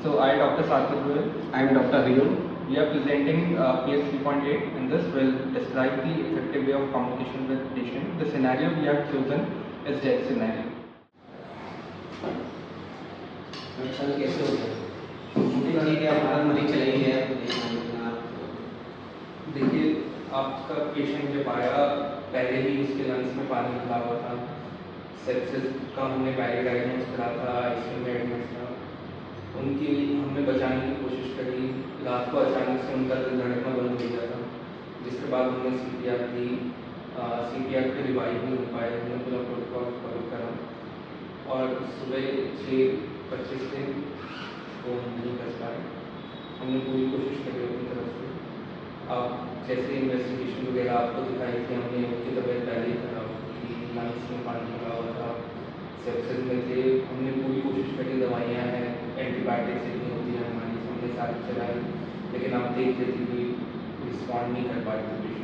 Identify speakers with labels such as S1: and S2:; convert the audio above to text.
S1: So I, Dr. Sarthak Goyal,
S2: I am Dr. Rio.
S1: we are presenting PS 3.8. In this, will describe the effective way of communication with patient. The scenario we have chosen is death scenario.
S2: Sir कैसे हो गया? ठीक है, हमारा मरीज चला ही गया तो देखना आप।
S1: देखिए, आपका पेशेंट जब आया पहले ही उसके लंग्स में पानी भरा हुआ था, सेप्सिस का हमने पहले डायग्नोज करा था, आईसीयू में एडमिट था। उनकी हमने बचाने की कोशिश करी, रात को अचानक से उनका दिल धड़कना बंद हो गया था, जिसके बाद हमने CPR दी। CPR पे रिवाइव नहीं हो पाए, हमने पूरा प्रोटोकॉल फॉलो करा और सुबह 6:25 पे वो नहीं कर पाए। हमने पूरी कोशिश करी अपनी तरफ से। आप जैसे इन्वेस्टिगेशन वगैरह आपको दिखाई थी, हमने उनकी तबीयत पहले ही खराब थी, लंग्स में पानी भरा हुआ था, सेप्सिस में थे। हमने पूरी कोशिश करी, दवाइयाँ हैं, एंटीबायोटिक्स इतनी होती है हमारी, हमने सारी चलाई, लेकिन आप देख लेती कि रिस्पॉन्ड नहीं कर पाए थे पेशेंट।